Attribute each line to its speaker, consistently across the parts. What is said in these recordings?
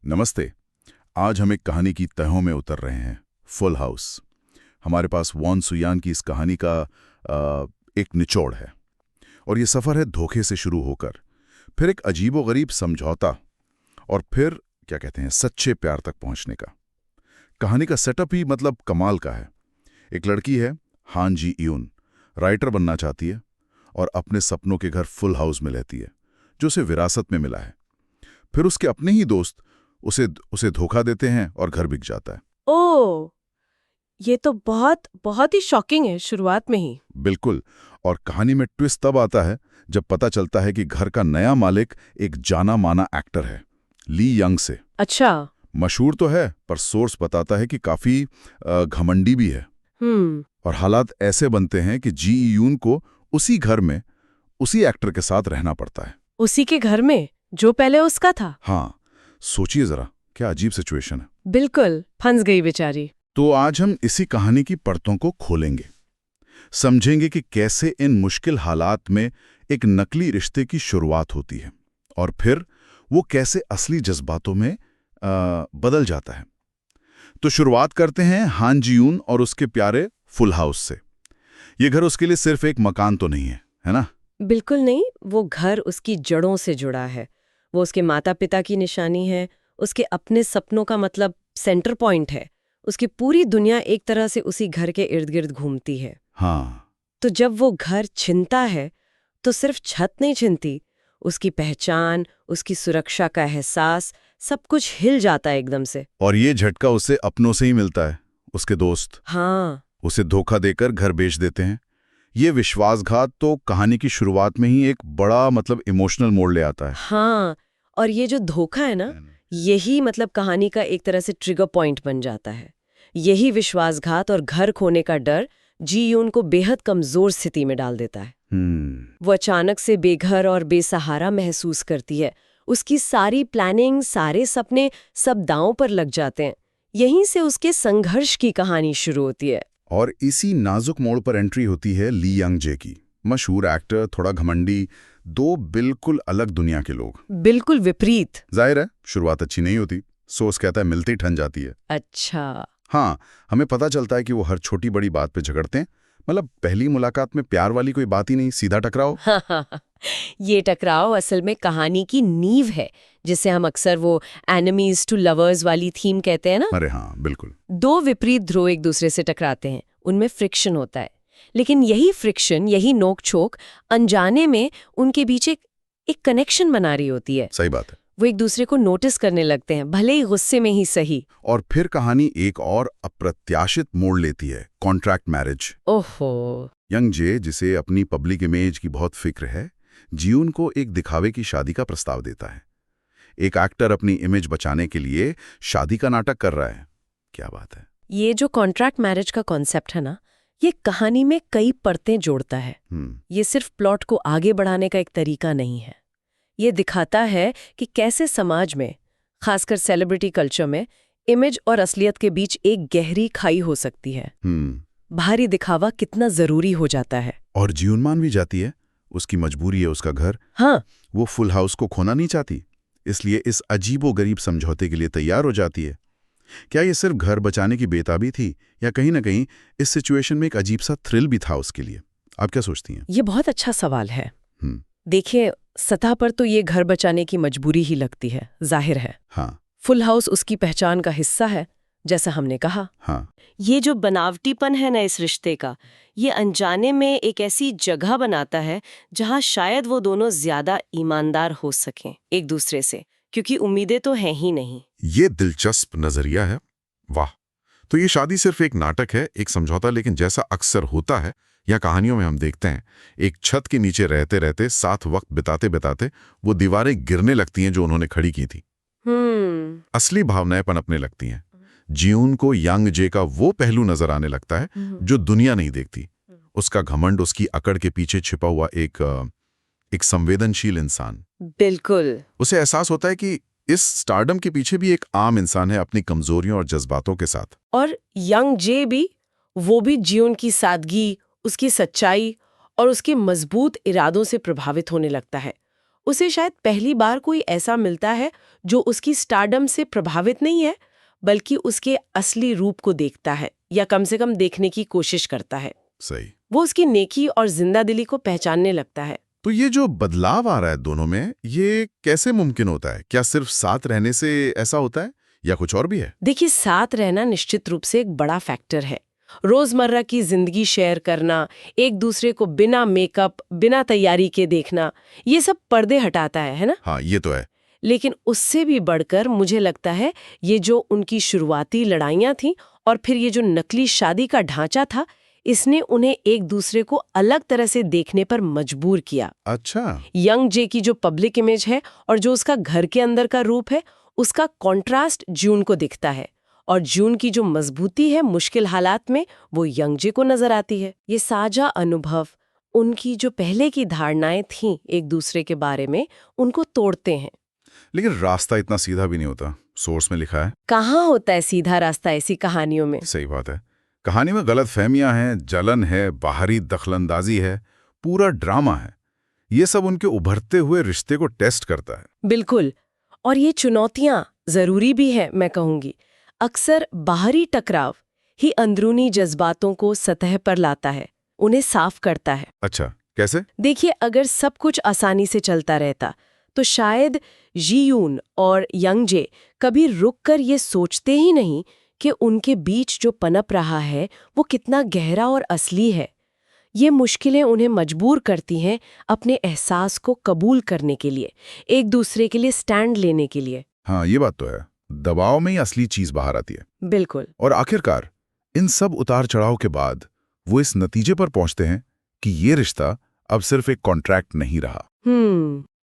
Speaker 1: नमस्ते। आज हम एक कहानी की तहों में उतर रहे हैं, फुल हाउस। हमारे पास वॉन सुयान की इस कहानी का एक निचोड़ है और ये सफ़र है धोखे से शुरू होकर, फिर एक अजीबोगरीब समझौता और फिर क्या कहते हैं सच्चे प्यार तक पहुंचने का। कहानी का सेटअप ही मतलब कमाल का है। एक लड़की है, हान जी यून, राइटर बनना चाहती है और अपने सपनों के घर फुल हाउस में रहती है, जो उसे विरासत में मिला है। फिर उसके अपने ही दोस्त उसे धोखा देते हैं और घर बिक जाता है।
Speaker 2: ओह, ये तो बहुत बहुत ही शॉकिंग है शुरुआत में ही।
Speaker 1: बिल्कुल। और कहानी में ट्विस्ट तब आता है जब पता चलता है कि घर का नया मालिक एक जाना माना एक्टर है, ली यंग से।
Speaker 2: अच्छा।
Speaker 1: मशहूर तो है, पर सोर्स बताता है कि काफी घमंडी भी है। और हालात ऐसे बनते हैं कि जी यून को उसी घर में उसी एक्टर के साथ रहना पड़ता है।
Speaker 2: उसी के घर में जो पहले उसका था।
Speaker 1: हाँ, सोचिए जरा, क्या अजीब सिचुएशन है।
Speaker 2: बिल्कुल फंस गई बेचारी।
Speaker 1: तो आज हम इसी कहानी की परतों को खोलेंगे, समझेंगे कि कैसे इन मुश्किल हालात में एक नकली रिश्ते की शुरुआत होती है और फिर वो कैसे असली जज्बातों में बदल जाता है। तो शुरुआत करते हैं हान जी-यून और उसके प्यारे फुल हाउस से। ये घर उसके लिए सिर्फ एक मकान तो नहीं है ना?
Speaker 2: बिल्कुल नहीं, वो घर उसकी जड़ों से जुड़ा है। वो उसके माता पिता की निशानी है, उसके अपने सपनों का मतलब सेंटर पॉइंट है। उसकी पूरी दुनिया एक तरह से उसी घर के इर्द गिर्द घूमती है।
Speaker 1: हाँ।
Speaker 2: तो जब वो घर छिनता है तो सिर्फ छत नहीं छिनती, उसकी पहचान, उसकी सुरक्षा का एहसास, सब कुछ हिल जाता है एकदम से।
Speaker 1: और ये झटका उसे अपनों से ही मिलता है। उसके दोस्त
Speaker 2: हाँ,
Speaker 1: उसे धोखा देकर घर बेच देते हैं। ये विश्वासघात तो कहानी की शुरुआत में ही एक बड़ा मतलब इमोशनल मोड़ ले आता है।
Speaker 2: हाँ। और ये जो धोखा है ना, यही मतलब कहानी का एक तरह से ट्रिगर पॉइंट बन जाता है। यही विश्वासघात और घर खोने का डर जी यून को बेहद कमजोर स्थिति में डाल देता है। वो अचानक से बेघर और बेसहारा महसूस करती है। उसकी सारी प्लानिंग, सारे सपने, सब दांव पर लग जाते हैं। यहीं से उसके संघर्ष की कहानी शुरू होती है।
Speaker 1: और इसी नाजुक मोड़ पर एंट्री होती है ली यंग जे की। मशहूर एक्टर, थोड़ा घमंडी, दो बिल्कुल अलग दुनिया के लोग।
Speaker 2: बिल्कुल विपरीत।
Speaker 1: जाहिर है शुरुआत अच्छी नहीं होती। सोच कहता है मिलते ही ठन जाती है।
Speaker 2: अच्छा।
Speaker 1: हाँ, हमें पता चलता है कि वो हर छोटी बड़ी बात पे झगड़ते हैं। मतलब पहली मुलाकात में प्यार वाली कोई बात ही नहीं, सीधा टकराव।
Speaker 2: ये टकराव असल में कहानी की नींव है, जिसे हम अक्सर वो एनिमीज टू लवर्स वाली थीम कहते हैं ना।
Speaker 1: अरे हाँ, बिल्कुल।
Speaker 2: दो विपरीत ध्रुव एक दूसरे से टकराते हैं, उनमें फ्रिक्शन होता है। लेकिन यही फ्रिक्शन, यही नोक-झोंक अनजाने में उनके बीच एक कनेक्शन बना रही होती है।
Speaker 1: सही बात है।
Speaker 2: वो एक दूसरे को नोटिस करने लगते हैं, भले ही गुस्से में ही सही।
Speaker 1: और फिर कहानी एक और अप्रत्याशित मोड़ लेती है, कॉन्ट्रैक्ट मैरिज।
Speaker 2: ओहो।
Speaker 1: यंग जे, जिसे अपनी पब्लिक इमेज की बहुत फिक्र है, जीवन को एक दिखावे की शादी का प्रस्ताव देता है। एक एक्टर अपनी इमेज बचाने के लिए शादी का नाटक कर रहा है। क्या बात है।
Speaker 2: ये जो कॉन्ट्रैक्ट मैरिज का कॉन्सेप्ट है ना, ये कहानी में कई परतें जोड़ता है। ये सिर्फ प्लॉट को आगे बढ़ाने का एक तरीका नहीं है। ये दिखाता है कि कैसे समाज में, खासकर सेलिब्रिटी कल्चर में, इमेज और असलियत के बीच एक गहरी खाई हो सकती है। भारी दिखावा कितना जरूरी हो जाता है।
Speaker 1: और जीवन मान भी जाती है। उसकी मजबूरी है उसका घर।
Speaker 2: हाँ।
Speaker 1: वो फुल हाउस को खोना नहीं चाहती, इसलिए इस अजीबोगरीब समझौते के लिए तैयार हो जाती है। क्या ये सिर्फ घर बचाने की बेताबी थी, या कहीं ना कहीं इस सिचुएशन में एक अजीब सा थ्रिल भी था उसके लिए? आप क्या सोचती हैं?
Speaker 2: ये बहुत अच्छा सवाल है। देखिए, सतह पर तो ये घर बचाने की मजबूरी ही लगती है, जाहिर है।
Speaker 1: हाँ।
Speaker 2: फुल हाउस उसकी पहचान का हिस्सा है, जैसा हमने कहा।
Speaker 1: हाँ।
Speaker 2: ये जो बनावटीपन है ना इस रिश्ते का, ये अनजाने में एक ऐसी जगह बनाता है जहां शायद वो दोनों ज्यादा ईमानदार हो सकें एक दूसरे से, क्योंकि उम्मीदें तो हैं ही नहीं।
Speaker 3: ये दिलचस्प नजरिया है। वाह। तो ये शादी सिर्फ एक नाटक है, एक समझौता, लेकिन जैसा अक्सर होता है या कहानियों में हम देखते हैं, एक छत के नीचे रहते रहते, साथ वक्त बिताते बिताते वो दीवारें गिरने लगती हैं जो उन्होंने खड़ी की थी। असली भावनाएं पनपने लगती हैं। जीवन को यंग जे का वो पहलू नजर आने लगता है जो दुनिया नहीं देखती। उसका घमंड, उसकी अकड़ के पीछे छिपा हुआ एक संवेदनशील इंसान।
Speaker 2: बिल्कुल।
Speaker 3: उसे एहसास होता है कि इस स्टारडम के पीछे भी एक आम इंसान है, अपनी कमजोरियों और जज्बातों के साथ।
Speaker 2: और यंग जे भी, वो भी जीवन की सादगी, उसकी सच्चाई और उसके मजबूत इरादों से प्रभावित होने लगता है।
Speaker 4: उसे शायद पहली बार कोई ऐसा मिलता है जो उसकी स्टारडम से प्रभावित नहीं है, बल्कि उसके असली रूप को देखता है या कम से कम देखने की कोशिश करता है।
Speaker 3: सही।
Speaker 4: वो उसकी नेकी और जिंदादिली को पहचानने लगता है।
Speaker 3: तो ये जो बदलाव आ रहा है दोनों में, ये कैसे मुमकिन होता है? क्या सिर्फ साथ रहने से ऐसा होता है या कुछ और भी है?
Speaker 4: देखिए, साथ रहना निश्चित रूप से एक बड़ा फैक्टर है। रोजमर्रा की जिंदगी शेयर करना, एक दूसरे को बिना मेकअप, बिना तैयारी के देखना, ये सब पर्दे हटाता है ना?
Speaker 3: हाँ, ये तो है।
Speaker 4: लेकिन उससे भी बढ़कर मुझे लगता है ये जो उनकी शुरुआती लड़ाइयाँ थीं और फिर ये जो नकली शादी का ढांचा था, इसने उन्हें एक दूसरे को अलग तरह से देखने पर मजबूर किया।
Speaker 3: अच्छा।
Speaker 4: यंग जे की जो पब्लिक इमेज है और जो उसका घर के अंदर का रूप है, उसका कॉन्ट्रास्ट जून को दिखता है, और जून की जो मजबूती है मुश्किल हालात में, वो यंग जे को नजर आती है। ये साझा अनुभव, उनकी जो पहले की धारणाएं थीं एक दूसरे के बारे में, उनको तोड़ते हैं।
Speaker 3: लेकिन रास्ता इतना सीधा भी नहीं होता। सोर्स में लिखा है।
Speaker 4: कहाँ होता है सीधा रास्ता ऐसी कहानियों में?
Speaker 3: सही बात है। कहानी में गलतफहमियां हैं, जलन है, बाहरी दखलंदाजी है, पूरा ड्रामा है। ये सब उनके उभरते हुए रिश्ते को टेस्ट करता है।
Speaker 4: बिल्कुल। और ये चुनौतियां जरूरी भी है, मैं कहूंगी। अक्सर बाहरी टकराव ही अंदरूनी जज्बातों को सतह पर लाता है, उन्हें साफ करता है।
Speaker 3: अच्छा, कैसे?
Speaker 4: देखिए, अगर सब कुछ आसानी से चलता रहता तो शायद जीयून और यंगजे कभी रुककर ये सोचते ही नहीं कि उनके बीच जो पनप रहा है वो कितना गहरा और असली है। ये मुश्किलें उन्हें मजबूर करती हैं अपने एहसास को कबूल करने के लिए, एक दूसरे के लिए स्टैंड लेने के लिए।
Speaker 3: हाँ, ये बात तो है। दबाव में ही असली चीज बाहर आती है।
Speaker 4: बिल्कुल।
Speaker 3: और आखिरकार इन सब उतार चढ़ाव के बाद वो इस नतीजे पर पहुंचते हैं कि ये रिश्ता अब सिर्फ एक कॉन्ट्रैक्ट नहीं रहा,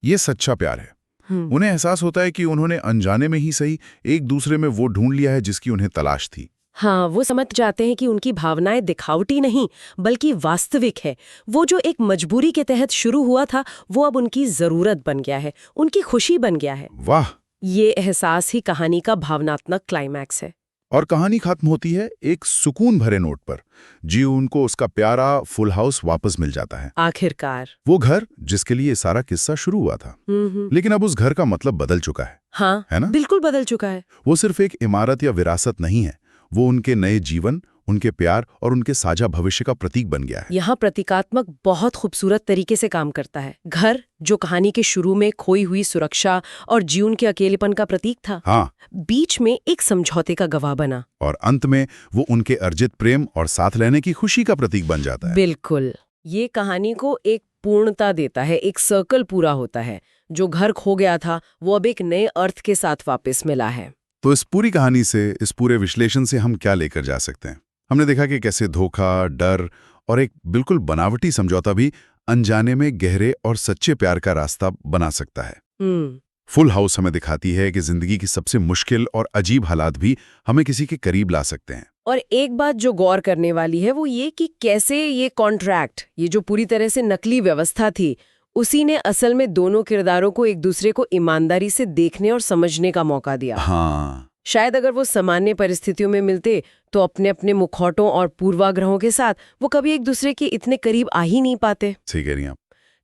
Speaker 3: ये सच्चा प्यार है। उन्हें एहसास होता है कि उन्होंने अनजाने में ही सही एक दूसरे में वो ढूंढ लिया है जिसकी उन्हें तलाश थी।
Speaker 4: हाँ, वो समझ जाते हैं कि उनकी भावनाएं दिखावटी नहीं बल्कि वास्तविक है। वो जो एक मजबूरी के तहत शुरू हुआ था, वो अब उनकी जरूरत बन गया है, उनकी खुशी बन गया है।
Speaker 3: वाह।
Speaker 4: ये एहसास ही कहानी का भावनात्मक क्लाइमैक्स है।
Speaker 3: और कहानी खत्म होती है एक सुकून भरे नोट पर। जीऊन को उसका प्यारा फुल हाउस वापस मिल जाता है,
Speaker 4: आखिरकार।
Speaker 3: वो घर जिसके लिए सारा किस्सा शुरू हुआ था। लेकिन अब उस घर का मतलब बदल चुका है।
Speaker 4: हाँ,
Speaker 3: है ना?
Speaker 4: बिल्कुल बदल चुका है।
Speaker 3: वो सिर्फ एक इमारत या विरासत नहीं है, वो उनके नए जीवन, उनके प्यार और उनके साझा भविष्य का प्रतीक बन गया है।
Speaker 4: यहाँ प्रतीकात्मक बहुत खूबसूरत तरीके से काम करता है। घर जो कहानी के शुरू में खोई हुई सुरक्षा और जीवन के अकेलेपन का प्रतीक था,
Speaker 3: हाँ,
Speaker 4: बीच में एक समझौते का गवाह बना,
Speaker 3: और अंत में वो उनके अर्जित प्रेम और साथ रहने की खुशी का प्रतीक बन जाता है।
Speaker 4: बिल्कुल। ये कहानी को एक पूर्णता देता है, एक सर्कल पूरा होता है। जो घर खो गया था वो अब एक नए अर्थ के साथ वापस मिला है।
Speaker 3: तो इस पूरी कहानी से, इस पूरे विश्लेषण से हम क्या लेकर जा सकते हैं? हमने देखा कि कैसे धोखा, डर और एक बिल्कुल बनावटी समझौता भी अनजाने में गहरे और सच्चे प्यार का रास्ता बना सकता है। फुल हाउस हमें दिखाती है कि जिंदगी की सबसे मुश्किल और अजीब हालात भी हमें किसी के करीब ला सकते हैं।
Speaker 4: और एक बात जो गौर करने वाली है वो ये कि कैसे ये कॉन्ट्रैक्ट, ये जो पूरी तरह से नकली व्यवस्था थी, उसी ने असल में दोनों किरदारों को एक दूसरे को ईमानदारी से देखने और समझने का मौका दिया।
Speaker 3: हाँ,
Speaker 4: शायद अगर वो सामान्य परिस्थितियों में मिलते तो अपने अपने मुखौटों और पूर्वाग्रहों के साथ वो कभी एक दूसरे के इतने करीब आ ही नहीं पाते।
Speaker 3: सही कह रही हैं आप।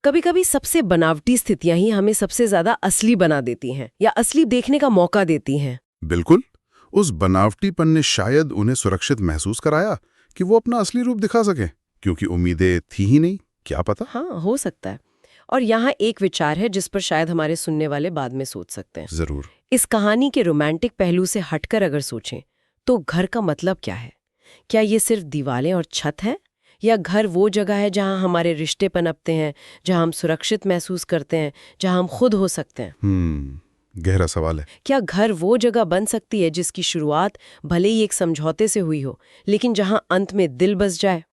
Speaker 4: कभी कभी सबसे बनावटी स्थितियां ही हमें सबसे ज्यादा असली बना देती हैं या असली देखने का मौका देती हैं।
Speaker 3: बिल्कुल। उस बनावटीपन ने शायद उन्हें सुरक्षित महसूस कराया कि वो अपना असली रूप दिखा सके, क्योंकि उम्मीदें थी ही नहीं, क्या पता।
Speaker 4: हाँ, हो सकता है। और यहाँ एक विचार है जिस पर शायद हमारे सुनने वाले बाद में सोच सकते हैं।
Speaker 3: जरूर।
Speaker 4: इस कहानी के रोमांटिक पहलू से हटकर अगर सोचें तो घर का मतलब क्या है? क्या ये सिर्फ दीवारें और छत है, या घर वो जगह है जहाँ हमारे रिश्ते पनपते हैं, जहाँ हम सुरक्षित महसूस करते हैं, जहाँ हम खुद हो सकते हैं?
Speaker 3: गहरा सवाल है।
Speaker 4: क्या घर वो जगह बन सकती है जिसकी शुरुआत भले ही एक समझौते से हुई हो, लेकिन जहाँ अंत में दिल बस जाए?